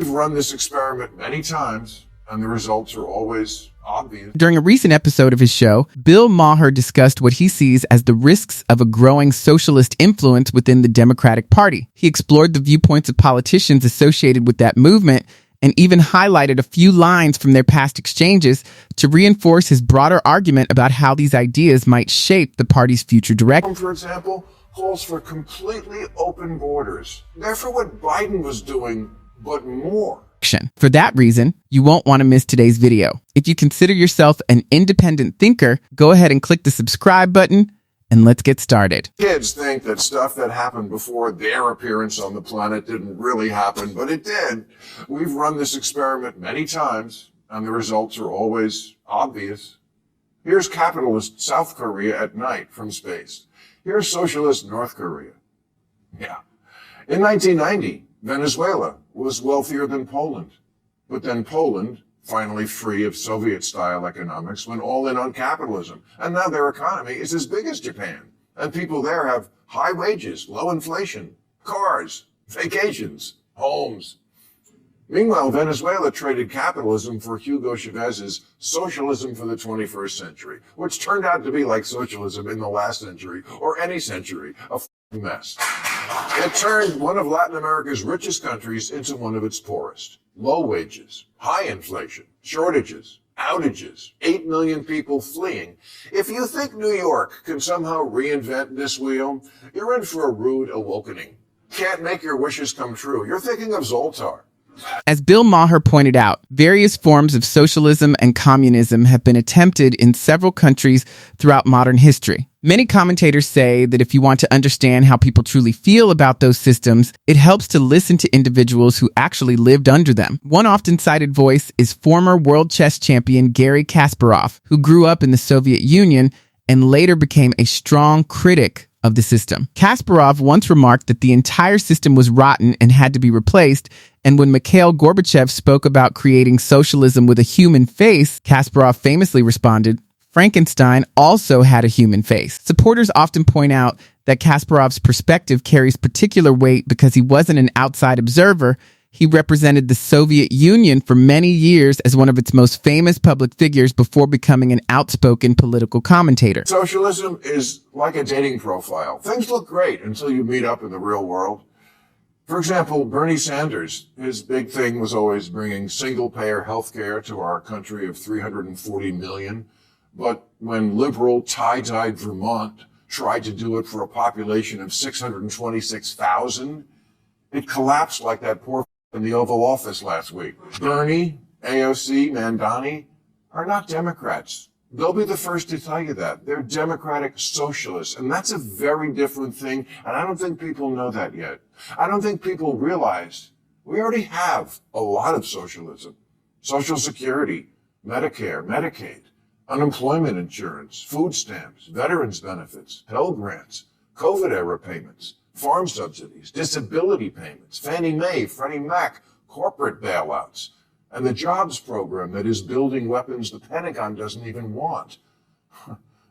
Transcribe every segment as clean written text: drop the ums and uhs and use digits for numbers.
We've run this experiment many times, and the results are always obvious. During a recent episode of his show, Bill Maher discussed what he sees as the risks of a growing socialist influence within the Democratic Party. He explored the viewpoints of politicians associated with that movement and even highlighted a few lines from their past exchanges to reinforce his broader argument about how these ideas might shape the party's future direction. For example, calls for completely open borders. Therefore, what Biden was doing, but more. For that reason, you won't want to miss today's video. If you consider yourself an independent thinker, go ahead and click the subscribe button, and let's get started. Kids think that stuff that happened before their appearance on the planet didn't really happen, but it did. We've run this experiment many times, and the results are always obvious. Here's capitalist South Korea at night from space. Here's socialist North Korea. Yeah. In 1990, Venezuela was wealthier than Poland. But then Poland, finally free of Soviet-style economics, went all in on capitalism. And now their economy is as big as Japan. And people there have high wages, low inflation, cars, vacations, homes. Meanwhile, Venezuela traded capitalism for Hugo Chavez's Socialism for the 21st Century, which turned out to be like socialism in the last century, or any century, a mess. It turned one of Latin America's richest countries into one of its poorest. Low wages, high inflation, shortages, outages, 8 million people fleeing. If you think New York can somehow reinvent this wheel, you're in for a rude awakening. Can't make your wishes come true. You're thinking of Zoltar. As Bill Maher pointed out, various forms of socialism and communism have been attempted in several countries throughout modern history. Many commentators say that if you want to understand how people truly feel about those systems, it helps to listen to individuals who actually lived under them. One often cited voice is former world chess champion Garry Kasparov, who grew up in the Soviet Union and later became a strong critic of the system. Kasparov once remarked that the entire system was rotten and had to be replaced, and when Mikhail Gorbachev spoke about creating socialism with a human face, Kasparov famously responded, "Frankenstein also had a human face." Supporters often point out that Kasparov's perspective carries particular weight because he wasn't an outside observer. He represented the Soviet Union for many years as one of its most famous public figures before becoming an outspoken political commentator. Socialism is like a dating profile. Things look great until you meet up in the real world. For example, Bernie Sanders, his big thing was always bringing single-payer health care to our country of 340 million. But when liberal, tie-dyed Vermont tried to do it for a population of 626,000, it collapsed like that poor in the Oval Office last week. Bernie, AOC, Mandani are not Democrats. They'll be the first to tell you that. They're democratic socialists, and that's a very different thing, and I don't think people know that yet. I don't think people realize we already have a lot of socialism. Social Security, Medicare, Medicaid, unemployment insurance, food stamps, veterans benefits, Pell Grants, COVID-era payments, farm subsidies, disability payments, Fannie Mae, Freddie Mac, corporate bailouts, and the jobs program that is building weapons the Pentagon doesn't even want.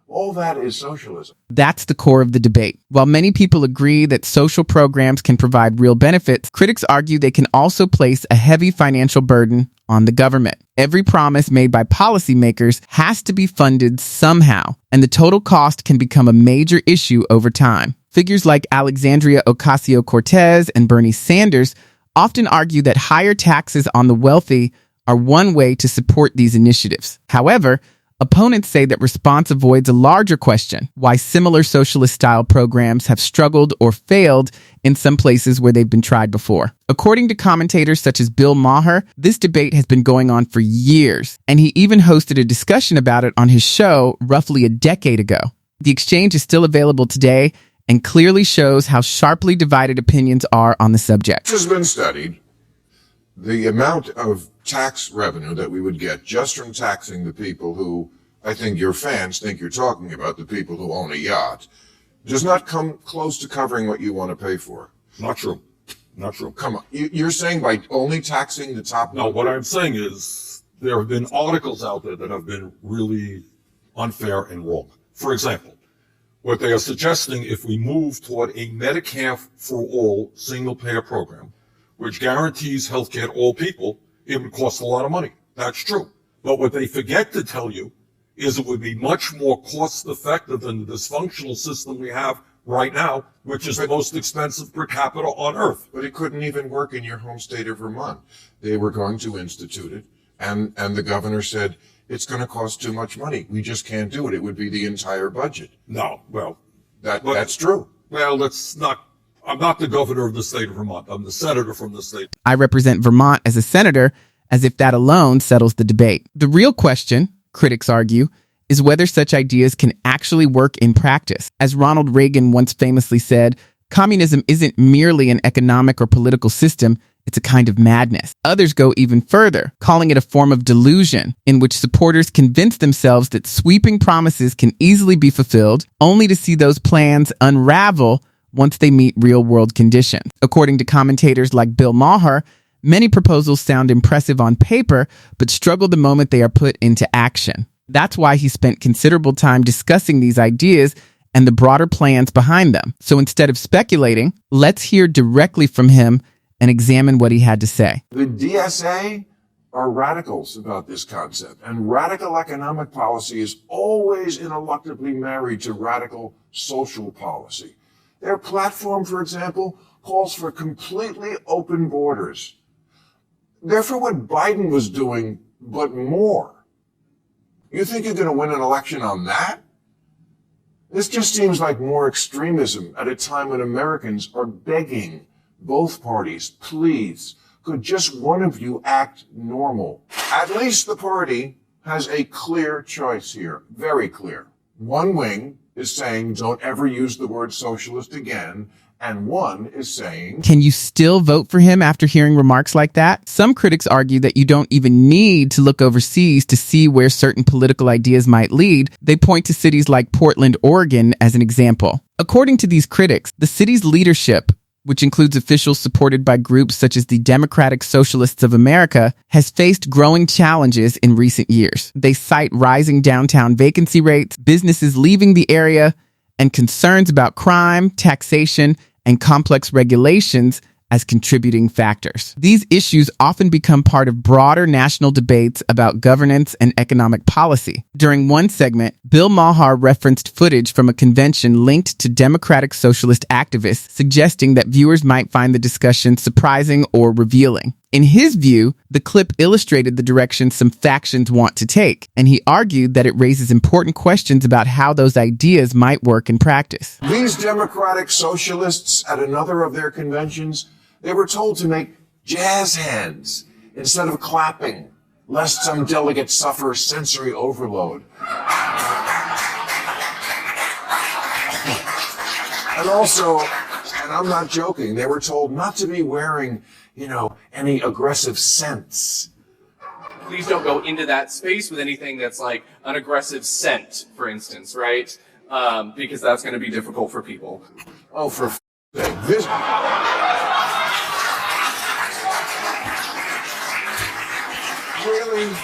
All that is socialism. That's the core of the debate. While many people agree that social programs can provide real benefits, critics argue they can also place a heavy financial burden on the government. Every promise made by policymakers has to be funded somehow, and the total cost can become a major issue over time. Figures like Alexandria Ocasio-Cortez and Bernie Sanders often argue that higher taxes on the wealthy are one way to support these initiatives. However, opponents say that response avoids a larger question: why similar socialist-style programs have struggled or failed in some places where they've been tried before. According to commentators such as Bill Maher, this debate has been going on for years, and he even hosted a discussion about it on his show roughly a decade ago. The exchange is still available today and clearly shows how sharply divided opinions are on the subject. This has been studied. The amount of tax revenue that we would get just from taxing the people who, I think your fans think you're talking about, the people who own a yacht, does not come close to covering what you want to pay for. Not true. Not true. Come on. You're saying by only taxing the top? No, what I'm saying is there have been articles out there that have been really unfair and wrong. For example, what they are suggesting, if we move toward a Medicare for all single-payer program, which guarantees health care to all people, it would cost a lot of money. That's true. But what they forget to tell you is it would be much more cost effective than the dysfunctional system we have right now, which is the most expensive per capita on earth. But it couldn't even work in your home state of Vermont. They were going to institute it, and the governor said, it's going to cost too much money. We just can't do it. It would be the entire budget. No, well, That's true. Well, I'm not the governor of the state of Vermont. I'm the senator from the state. I represent Vermont as a senator, as if that alone settles the debate. The real question, critics argue, is whether such ideas can actually work in practice. As Ronald Reagan once famously said, communism isn't merely an economic or political system, it's a kind of madness. Others go even further, calling it a form of delusion in which supporters convince themselves that sweeping promises can easily be fulfilled, only to see those plans unravel once they meet real-world conditions. According to commentators like Bill Maher, many proposals sound impressive on paper, but struggle the moment they are put into action. That's why he spent considerable time discussing these ideas and the broader plans behind them. So instead of speculating, let's hear directly from him and examine what he had to say. The DSA are radicals about this concept, and radical economic policy is always ineluctably married to radical social policy. Their platform, for example, calls for completely open borders. They're for what Biden was doing, but more. You think you're going to win an election on that? This just seems like more extremism at a time when Americans are begging both parties, please, could just one of you act normal? At least the party has a clear choice here, very clear. One wing is saying don't ever use the word socialist again, and one is saying, can you still vote for him after hearing remarks like that? Some critics argue that you don't even need to look overseas to see where certain political ideas might lead. They point to cities like Portland, Oregon as an example. According to these critics, the city's leadership, which includes officials supported by groups such as the Democratic Socialists of America, has faced growing challenges in recent years. They cite rising downtown vacancy rates, businesses leaving the area, and concerns about crime, taxation, and complex regulations as contributing factors. These issues often become part of broader national debates about governance and economic policy. During one segment, Bill Maher referenced footage from a convention linked to Democratic Socialist activists, suggesting that viewers might find the discussion surprising or revealing. In his view, the clip illustrated the direction some factions want to take, and he argued that it raises important questions about how those ideas might work in practice. these Democratic Socialists at another of their conventions, they were told to make jazz hands instead of clapping, lest some delegates suffer sensory overload. And also, and I'm not joking, they were told not to be wearing, any aggressive scents. Please don't go into that space with anything that's like an aggressive scent, for instance, right? Because that's going to be difficult for people. Oh, for sake. This... Really?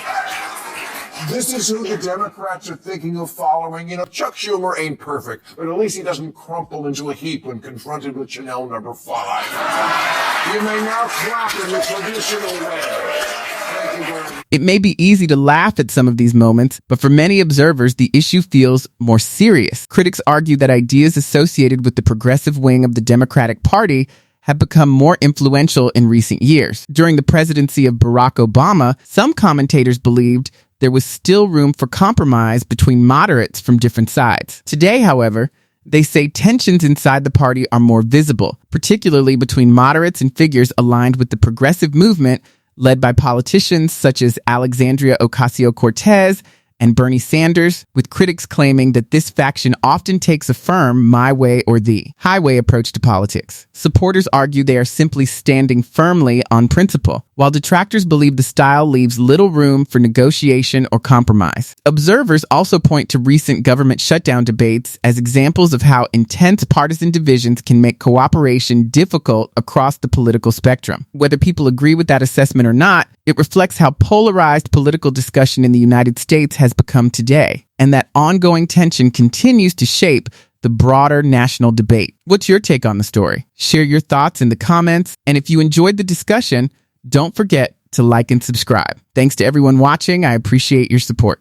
This is who the Democrats are thinking of following. Chuck Schumer ain't perfect, but at least he doesn't crumple into a heap when confronted with Chanel number 5. You may now clap in the traditional way. Thank you very much. It may be easy to laugh at some of these moments, but for many observers, the issue feels more serious. Critics argue that ideas associated with the progressive wing of the Democratic Party have become more influential in recent years. During the presidency of Barack Obama, some commentators believed there was still room for compromise between moderates from different sides. Today, however, they say tensions inside the party are more visible, particularly between moderates and figures aligned with the progressive movement led by politicians such as Alexandria Ocasio-Cortez and Bernie Sanders, with critics claiming that this faction often takes a firm my way or the highway approach to politics. Supporters argue they are simply standing firmly on principle, while detractors believe the style leaves little room for negotiation or compromise. Observers also point to recent government shutdown debates as examples of how intense partisan divisions can make cooperation difficult across the political spectrum. Whether people agree with that assessment or not, it reflects how polarized political discussion in the United States has become today, and that ongoing tension continues to shape the broader national debate. What's your take on the story? Share your thoughts in the comments. And if you enjoyed the discussion, don't forget to like and subscribe. Thanks to everyone watching. I appreciate your support.